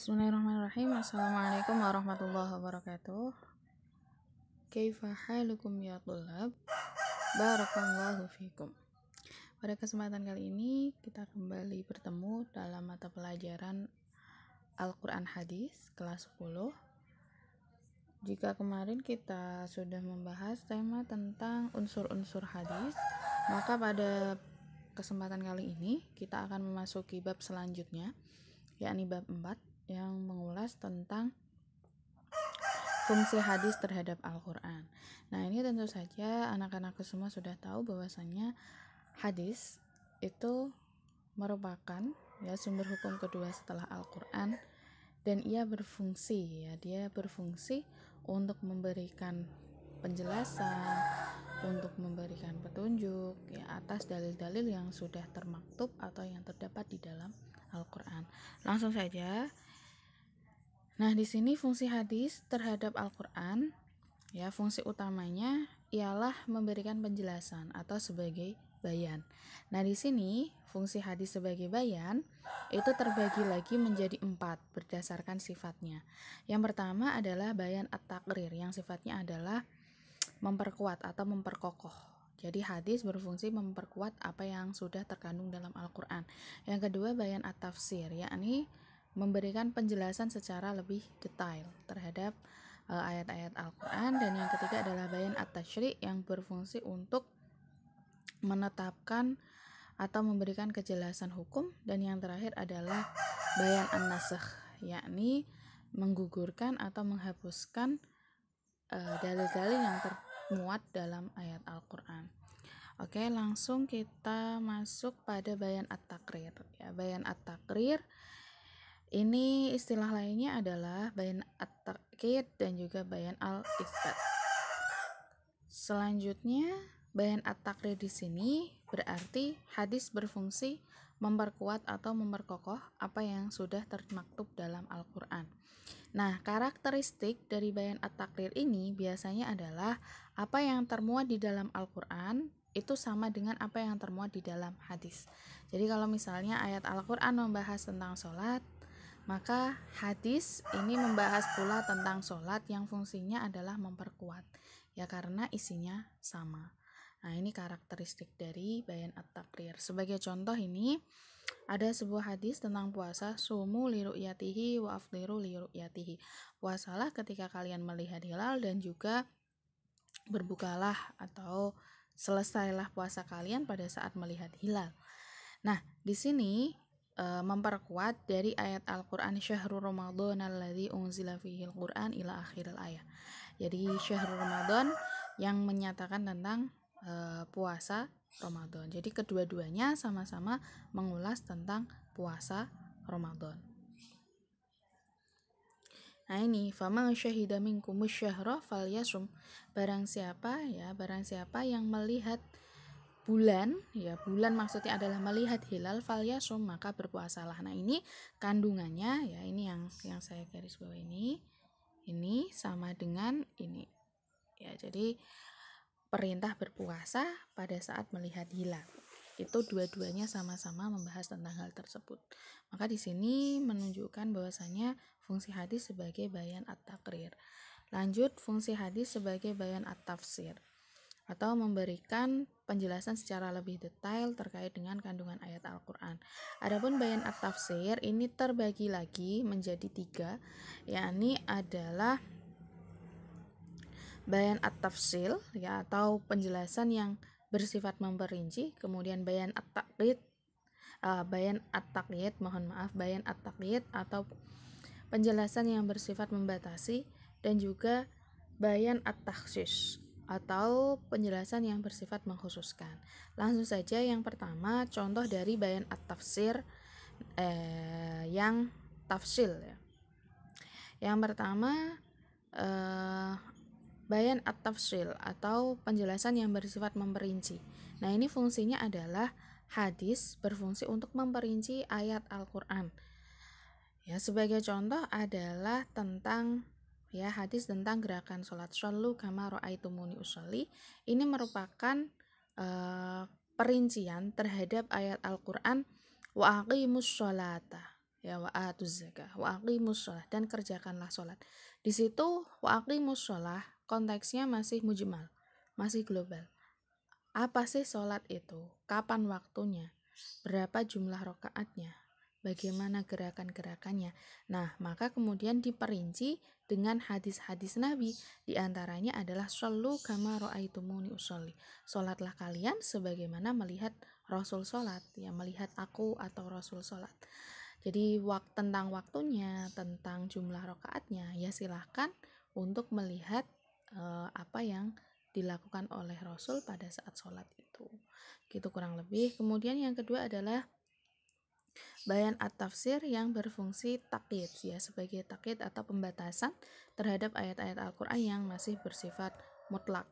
Bismillahirrahmanirrahim. Assalamualaikum warahmatullahi wabarakatuh. Kaifa halukum ya tulab? Barakallahu fikum. Pada kesempatan kali ini kita kembali bertemu dalam mata pelajaran Al-Quran Hadis kelas 10. Jika kemarin kita sudah membahas tema tentang unsur-unsur hadis, maka pada kesempatan kali ini kita akan memasuki bab selanjutnya, yakni bab 4 yang mengulas tentang fungsi hadis terhadap Al-Quran. Nah, ini tentu saja anak-anakku semua sudah tahu bahwasannya hadis itu merupakan sumber hukum kedua setelah Al-Quran, dan ia berfungsi dia berfungsi untuk memberikan penjelasan, untuk memberikan petunjuk atas dalil-dalil yang sudah termaktub atau yang terdapat di dalam Al-Quran. Langsung saja. Nah, di sini fungsi hadis terhadap Al-Quran, fungsi utamanya ialah memberikan penjelasan atau sebagai bayan. Nah, di sini fungsi hadis sebagai bayan itu terbagi lagi menjadi 4 berdasarkan sifatnya. Yang pertama adalah bayan at-taqrir, yang sifatnya adalah memperkuat atau memperkokoh. Jadi hadis berfungsi memperkuat apa yang sudah terkandung dalam Al-Quran. Yang kedua bayan at-tafsir, yakni memberikan penjelasan secara lebih detail terhadap ayat-ayat Al-Quran. Dan yang ketiga adalah bayan at-tashri' yang berfungsi untuk menetapkan atau memberikan kejelasan hukum. Dan yang terakhir adalah bayan an-nasakh, yakni menggugurkan atau menghapuskan dalil-dalil yang termuat dalam ayat Al-Quran. Oke, langsung kita masuk pada bayan at-taqrir. Bayan at-taqrir ini istilah lainnya adalah bayan at-ta'kid dan juga bayan al-itsbat. Selanjutnya, bayan at-taqrir di sini berarti hadis berfungsi memperkuat atau memperkokoh apa yang sudah termaktub dalam Al-Quran. Nah, karakteristik dari bayan at-taqrir ini biasanya adalah apa yang termuat di dalam Al-Quran itu sama dengan apa yang termuat di dalam hadis. Jadi kalau misalnya ayat Al-Quran membahas tentang sholat, maka hadis ini membahas pula tentang sholat yang fungsinya adalah memperkuat, karena isinya sama. Nah, ini karakteristik dari bayan at-taqrir. Sebagai contoh ini, ada sebuah hadis tentang puasa, sumu li ru'yatihi wa afdiru li ru'yatihi. Puasalah ketika kalian melihat hilal dan juga berbukalah atau selesailah puasa kalian pada saat melihat hilal. Nah, di sini memperkuat dari ayat Al-Quran syahrul Ramadan alladzi unzila fihil Quran ila akhiril ayat. Jadi syahrul Ramadan yang menyatakan tentang puasa Ramadan. Jadi kedua-duanya sama-sama mengulas tentang puasa Ramadan. Nah, ini faman syahida minkumus syahra falyasum. Barang siapa yang melihat bulan, bulan maksudnya adalah melihat hilal, falyasum, maka berpuasalah. Nah, ini kandungannya ini yang saya garis bawah ini sama dengan ini. Jadi perintah berpuasa pada saat melihat hilal. Itu dua-duanya sama-sama membahas tentang hal tersebut. Maka di sini menunjukkan bahwasanya fungsi hadis sebagai bayan at-taqrir. Lanjut, fungsi hadis sebagai bayan at-tafsir atau memberikan penjelasan secara lebih detail terkait dengan kandungan ayat Al-Quran. Adapun bayan at-tafsir ini terbagi lagi menjadi 3, yakni adalah bayan at-tafsil atau penjelasan yang bersifat memperinci, kemudian bayan at-taqyid, bayan at-taqyid atau penjelasan yang bersifat membatasi, dan juga bayan at-takhsis atau penjelasan yang bersifat mengkhususkan. Langsung saja, yang pertama contoh dari bayan at-tafsir yang tafsil. Yang pertama bayan at-tafsil atau penjelasan yang bersifat memperinci. Nah, ini fungsinya adalah hadis berfungsi untuk memperinci ayat Al-Quran. Sebagai contoh adalah tentang hadis tentang gerakan sholat, shollu kama ra'aitumuni usolli. Ini merupakan perincian terhadap ayat Al-Quran wa aqimus sholata. ya, wa atuz zakah, wa aqimus shalah, dan kerjakanlah sholat. Di situ wa aqimus shalah konteksnya masih mujmal, masih global. Apa sih sholat itu? Kapan waktunya? Berapa jumlah rokaatnya? Bagaimana gerakan-gerakannya? Nah, maka kemudian diperinci dengan hadis-hadis Nabi. Di antaranya adalah shollu kama ra'aitumuni usolli. Sholatlah kalian sebagaimana melihat Rasul sholat, ya, melihat aku atau Rasul sholat. Jadi tentang waktunya, tentang jumlah rokaatnya, ya silahkan untuk melihat apa yang dilakukan oleh Rasul pada saat sholat itu. Gitu kurang lebih. Kemudian yang kedua adalah bayan at-tafsir yang berfungsi takyid, ya, sebagai takyid atau pembatasan terhadap ayat-ayat Al-Qur'an yang masih bersifat mutlak,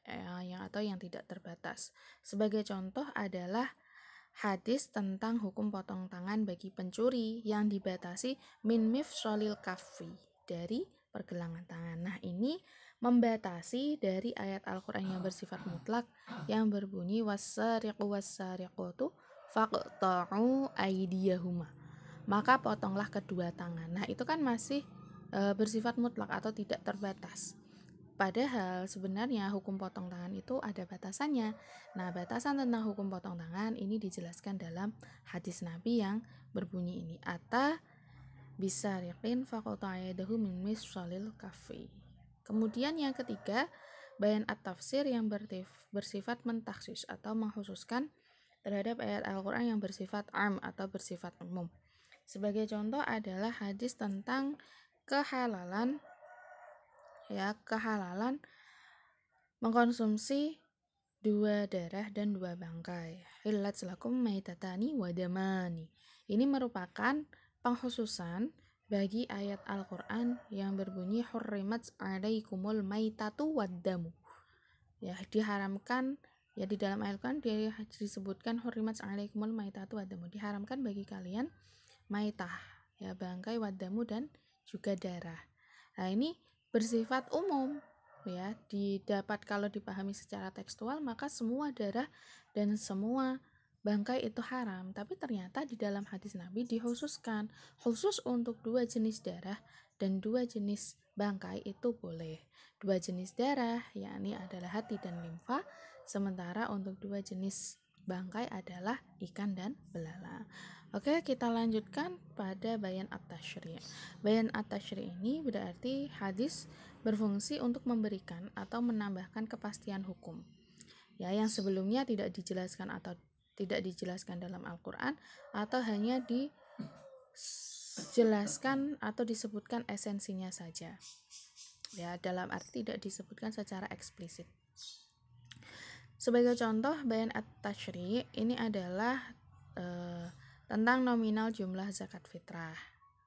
atau yang tidak terbatas. Sebagai contoh adalah hadis tentang hukum potong tangan bagi pencuri yang dibatasi min mifsholil kaffi, dari pergelangan tangan. Nah, ini membatasi dari ayat Al-Qur'an yang bersifat mutlak yang berbunyi wassariqu wassariqatu faqta'u aydiyahuma. Maka potonglah kedua tangan. Nah, itu kan masih bersifat mutlak atau tidak terbatas. Padahal sebenarnya hukum potong tangan itu ada batasannya. Nah, batasan tentang hukum potong tangan ini dijelaskan dalam hadis Nabi yang berbunyi ini, ata bisa riqin faqta'ayadahu min misfalil kafi. Kemudian yang ketiga, bayan at-tafsir yang bersifat mentaksis atau mengkhususkan terhadap ayat Al-Qur'an yang bersifat am atau bersifat umum. Sebagai contoh adalah hadis tentang kehalalan mengkonsumsi dua darah dan dua bangkai. Hillat lakum maitatani wadamani. Ini merupakan pengkhususan bagi ayat Al-Qur'an yang berbunyi hurrimat alaikumul maitatu waddamu. Ya, diharamkan, ya, di dalam ayat Al-Qur'an disebutkan hurrimat alaikumul maitatu waddamu, diharamkan bagi kalian maitah, ya, bangkai, waddamu, dan juga darah. Nah, ini bersifat umum, ya, didapat kalau dipahami secara tekstual maka semua darah dan semua bangkai itu haram. Tapi ternyata di dalam hadis Nabi dikhususkan khusus untuk dua jenis darah dan dua jenis bangkai itu boleh. Dua jenis darah yakni adalah hati dan limfa, sementara untuk dua jenis bangkai adalah ikan dan belalang. Oke, kita lanjutkan pada bayan at-tashri'. Bayan at-tashri' ini berarti hadis berfungsi untuk memberikan atau menambahkan kepastian hukum, ya, yang sebelumnya tidak dijelaskan atau tidak dijelaskan dalam Al-Qur'an, atau hanya dijelaskan atau disebutkan esensinya saja, ya, dalam arti tidak disebutkan secara eksplisit. Sebagai contoh, bayan at-tashri' ini adalah tentang nominal jumlah zakat fitrah.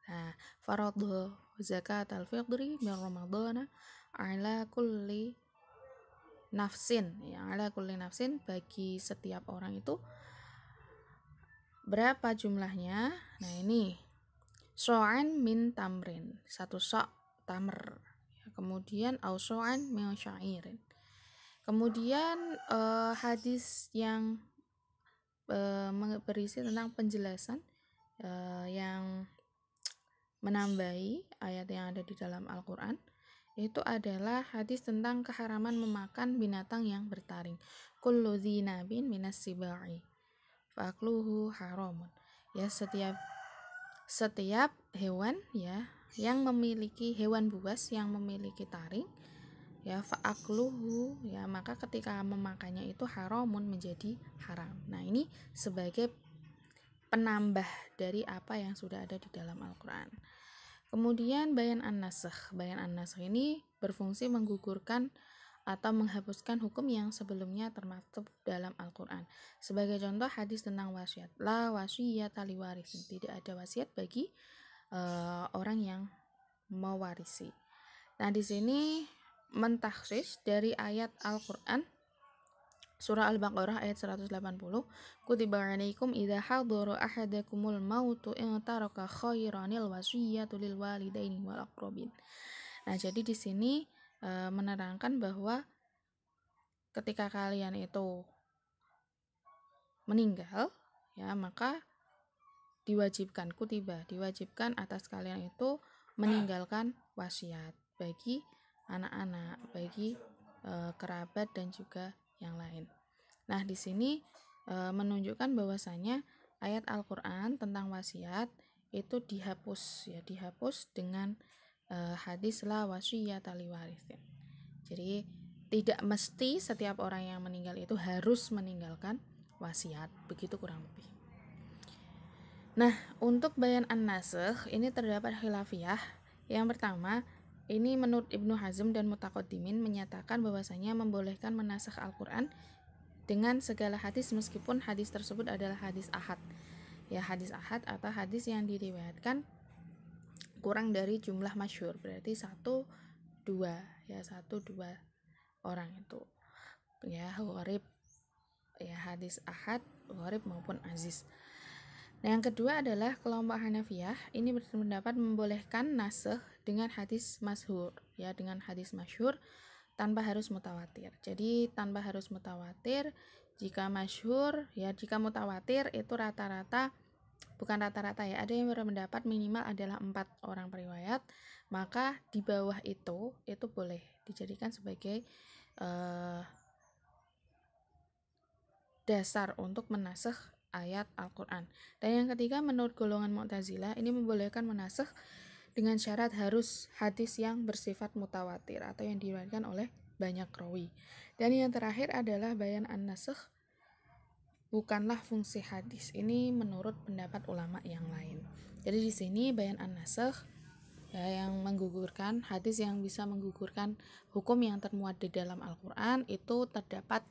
Nah, faradhu zakat al-fitri min ramadhana ala kulli nafsin, ya, ala kulli nafsin, bagi setiap orang itu berapa jumlahnya? Nah, ini so'an min tamrin, satu so' tamr, ya, kemudian au so'an min syairin. Kemudian hadis yang berisi tentang penjelasan yang menambahi ayat yang ada di dalam Al-Qur'an, itu adalah hadis tentang keharaman memakan binatang yang bertaring. Kullu dzinabin minas sibai fakluhu haramun. Ya, setiap hewan, ya, yang memiliki hewan buas yang memiliki taring, ya, fa'akluhu, ya, maka ketika memakannya itu haramun, menjadi haram. Nah, ini sebagai penambah dari apa yang sudah ada di dalam Al-Qur'an. Kemudian bayan an-nasakh. Bayan an-nasakh ini berfungsi menggugurkan atau menghapuskan hukum yang sebelumnya termaktub dalam Al-Qur'an. Sebagai contoh hadis tentang wasiat. La wasiyata liwarithin. Tidak ada wasiat bagi orang yang mewarisi. Nah, di sini mentakhsis dari ayat Al-Qur'an surah Al-Baqarah ayat 180, kutiba alaikum idza hadara ahadakumul mautu in taraka khairanil wasiyatu lil walidaini wal aqrabin. Nah, jadi di sini menerangkan bahwa ketika kalian itu meninggal, ya, maka diwajibkan atas kalian itu meninggalkan wasiat bagi anak-anak, bagi kerabat dan juga yang lain. Nah, di sini menunjukkan bahwasanya ayat Al-Qur'an tentang wasiat itu dihapus dengan hadis la wasiyata liwarithin. Jadi tidak mesti setiap orang yang meninggal itu harus meninggalkan wasiat, begitu kurang lebih. Nah, untuk bayan an-nasakh ini terdapat khilafiyah. Yang pertama, ini menurut Ibnu Hazm dan Mutaqaddimin menyatakan bahwasanya membolehkan menasakh Al-Qur'an dengan segala hadis meskipun hadis tersebut adalah hadis ahad. Ya, hadis ahad atau hadis yang diriwayatkan kurang dari jumlah masyhur, berarti 1 2 orang itu. Ya, gharib, ya hadis ahad, gharib maupun aziz. Nah, yang kedua adalah kelompok Hanafiyah. Ini berpendapat membolehkan nasakh dengan hadis masyhur, ya dengan hadis masyhur tanpa harus mutawatir. Jadi tanpa harus mutawatir, jika masyhur, ya jika mutawatir itu rata-rata, bukan rata-rata ya, ada yang berpendapat minimal adalah 4 orang periwayat, maka di bawah itu boleh dijadikan sebagai dasar untuk menasakh ayat Al-Qur'an. Dan yang ketiga, menurut golongan Mu'tazilah, ini membolehkan menasakh dengan syarat harus hadis yang bersifat mutawatir atau yang diriwayatkan oleh banyak rawi. Dan yang terakhir adalah bayan an-nasakh bukanlah fungsi hadis. Ini menurut pendapat ulama yang lain. Jadi di sini bayan an-nasakh ya, yang menggugurkan hadis yang bisa menggugurkan hukum yang termuat di dalam Al-Qur'an itu terdapat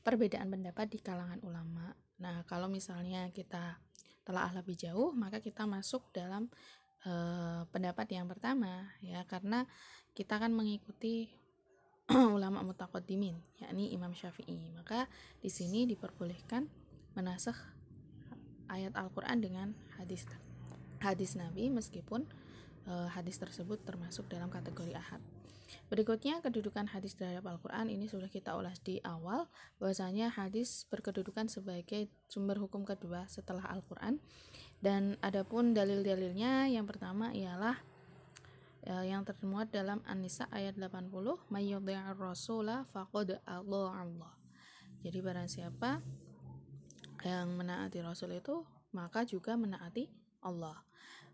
perbedaan pendapat di kalangan ulama. Nah, kalau misalnya kita telah lebih jauh, maka kita masuk dalam pendapat yang pertama, ya, karena kita akan mengikuti ulama mutaqaddimin, yakni Imam Syafi'i. Maka di sini diperbolehkan menasakh ayat Al-Qur'an dengan hadis Nabi meskipun hadis tersebut termasuk dalam kategori ahad. Berikutnya, kedudukan hadis terhadap Al-Qur'an ini sudah kita ulas di awal, bahwasanya hadis berkedudukan sebagai sumber hukum kedua setelah Al-Qur'an. Dan adapun dalil-dalilnya, yang pertama ialah yang termuat dalam An-Nisa ayat 80, may yuti'ir rasula faqad atha'a Allah. Jadi barang siapa yang menaati Rasul itu, maka juga menaati Allah.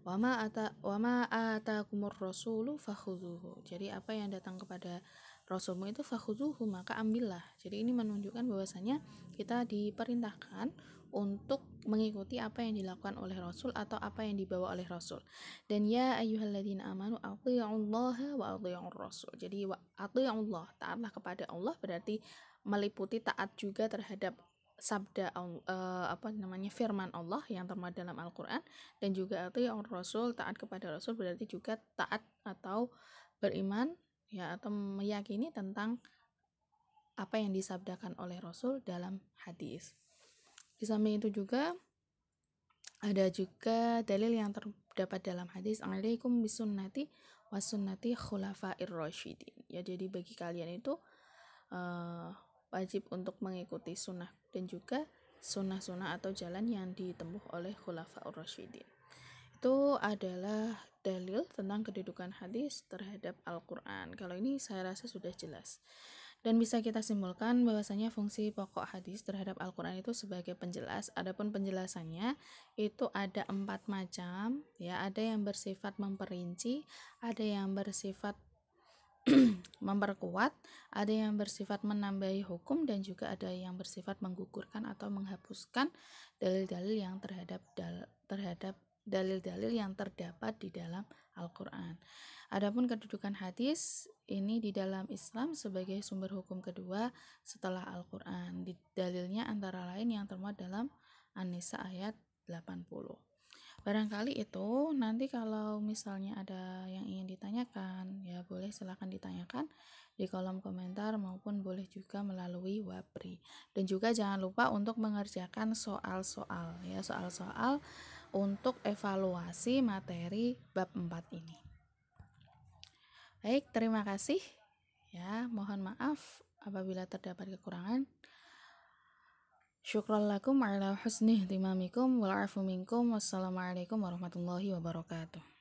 Wa ma atakumur rasulu fakhudhuhu. Jadi apa yang datang kepada Rasulmu itu fakhudhuhu, maka ambillah. Jadi ini menunjukkan bahwasanya kita diperintahkan untuk mengikuti apa yang dilakukan oleh Rasul atau apa yang dibawa oleh Rasul. Dan ya ayyuhalladzina amanu athi'ullaha wa athi'ur rasul. Jadi athi'ullah, taatlah kepada Allah, berarti meliputi taat juga terhadap sabda firman Allah yang termuat dalam Al-Qur'an, dan juga athi'ur rasul, taat kepada Rasul, berarti juga taat atau beriman ya atau meyakini tentang apa yang disabdakan oleh Rasul dalam hadis. Di samping itu juga ada juga dalil yang terdapat dalam hadis, alaikum bisunnati wasunnati khulafair rasyidin. Ya, jadi bagi kalian itu wajib untuk mengikuti sunnah dan juga sunnah-sunnah atau jalan yang ditempuh oleh khulafaur rasyidin. Itu adalah dalil tentang kedudukan hadis terhadap Al-Qur'an. Kalau ini saya rasa sudah jelas. Dan bisa kita simpulkan bahwasanya fungsi pokok hadis terhadap Al-Qur'an itu sebagai penjelas. Adapun penjelasannya itu ada 4 macam, ya, ada yang bersifat memperinci, ada yang bersifat memperkuat, ada yang bersifat menambahi hukum, dan juga ada yang bersifat menggugurkan atau menghapuskan dalil-dalil yang terhadap dalil-dalil yang terdapat di dalam Al-Qur'an. Adapun kedudukan hadis ini di dalam Islam sebagai sumber hukum kedua setelah Al-Qur'an. Di dalilnya antara lain yang termuat dalam An-Nisa ayat 80. Barangkali itu, nanti kalau misalnya ada yang ingin ditanyakan, ya boleh silakan ditanyakan di kolom komentar maupun boleh juga melalui Wapri. Dan juga jangan lupa untuk mengerjakan soal-soal, ya, soal-soal untuk evaluasi materi bab 4 ini. Baik, terima kasih. Ya, mohon maaf apabila terdapat kekurangan. Syukran lakum ala husni ihtimamikum wal afu minkum. Wassalamualaikum warahmatullahi wabarakatuh.